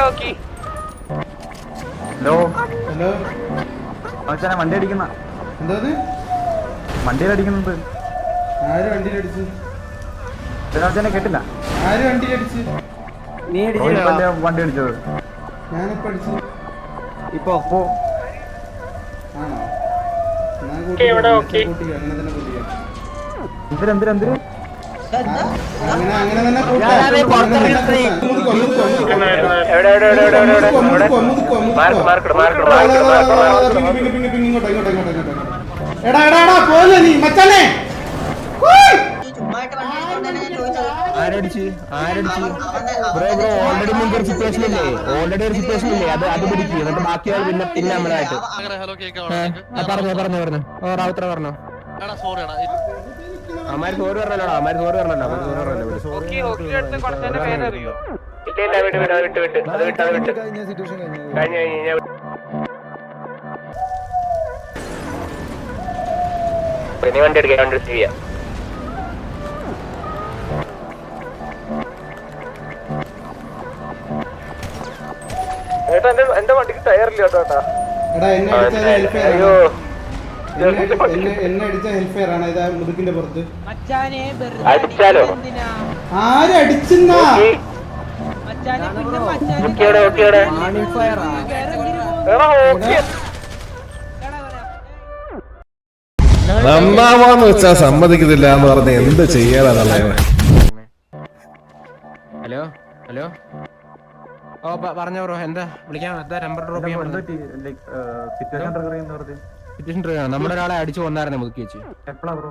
Hello hello മച്ചാനെ വണ്ടി അടിക്കുന്ന എന്താ വണ്ടിയിൽ അടിക്കുന്നുണ്ട്. ആര് വണ്ടിയിലടിച്ചു? മച്ചാനെ കേട്ടില്ല. ആര് വണ്ടിയിലടിച്ചു? നീ വണ്ടി അടിച്ചത്? ഞാനിപ്പോ അടിച്ചു. ഇപ്പോ ആണോ? അങ്ങനെ തന്നെ കൂട്ടിക്കാം. എന്തിനെന്തിനെന്തിന് അങ്ങനെ തന്നെ എടാ എടാ എടാ പോലെ നീ മച്ചാനെ ആരടിച്ച് ബ്രോ ഓൾറെഡി നിങ്ങൾക്ക് ഒരു സിറ്റുവേഷൻ ഇല്ലേ? അത് പിടിക്കും. എന്നിട്ട് ബാക്കിയാൾ പിന്നെ നമ്മളായിട്ട് പറഞ്ഞു റാവുത്ര പറഞ്ഞോ. അമ്മാര് സോറി പറഞ്ഞല്ലോ. വണ്ടി എടുക്കാൻ ചെയ്യാം. എന്റെ വണ്ടിക്ക് ടയറില്ല കേട്ടോ. എന്നെ അടിച്ച ഹെൽഫെയർ ആണ്. ഇതാ മുതുകിന്റെ പുറത്ത് അടിച്ചാലോ? ആരടിച്ചെന്നാ? നന്നാവാന്ന് വെച്ചാ സമ്മതിക്കുന്നില്ല എന്ന് പറഞ്ഞ് എന്ത് ചെയ്യാനാണ്? ഹലോ ഹലോ ഓ പറഞ്ഞോ ബ്രോ. എന്താ വിളിക്കാം? നമ്പർ ഡ്രോപ്പ് ചെയ്യാൻ. സിറ്റുവേഷൻ നമ്മുടെ ഒരാളെ അടിച്ചു കൊന്നായിരുന്നു മുതുക്കി വെച്ച്. എപ്പോഴാ ബ്രോ?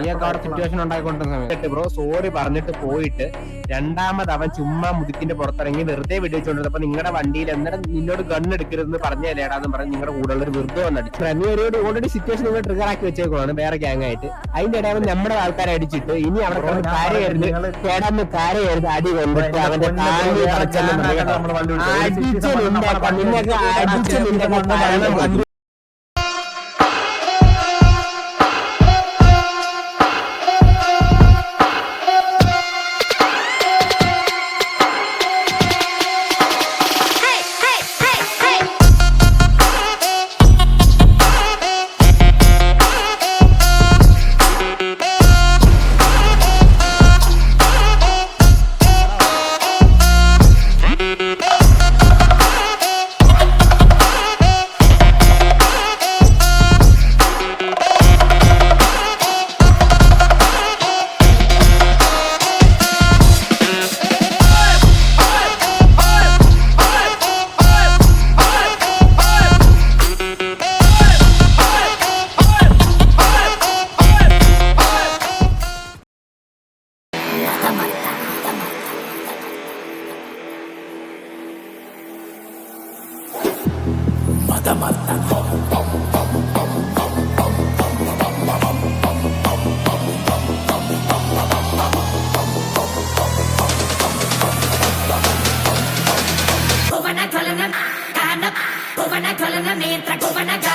ഇയാൾക്ക് അവിടെ സിറ്റുവേഷൻ ഉണ്ടായിക്കൊണ്ടിരുന്ന സമയത്ത് ബ്രോ സോറി പറഞ്ഞിട്ട് പോയിട്ട് രണ്ടാമത് അവൻ ചുമ്മാ മുതുക്കിന്റെ പുറത്തിറങ്ങി വെറുതെ വെടിവെച്ചോണ്ടിരുന്നപ്പോ നിങ്ങളുടെ വണ്ടിയിൽ എന്നിട്ട് നിന്നോട് ഗണ്ണ് എടുക്കരുതെന്ന് പറഞ്ഞേടാന്ന് പറഞ്ഞ് നിങ്ങളുടെ കൂടെ ഉള്ളൊരു വെറുതെ വന്നടിച്ചു. ഒരു ഓൾറെഡി സിറ്റുവേഷൻ നിങ്ങൾ ട്രിഗർ ആക്കി വെച്ചേക്കുവാണ് വേറെ ഗ്യാങ് ആയിട്ട്. അതിന്റെ ഇടയിൽ നമ്മുടെ ആൾക്കാരെ അടിച്ചിട്ട് ഇനി അവിടെ കാരയായിരുന്നു അടി കൊണ്ടിട്ട് അവന്റെ കാലിൽ അടിച്ചു. Govana,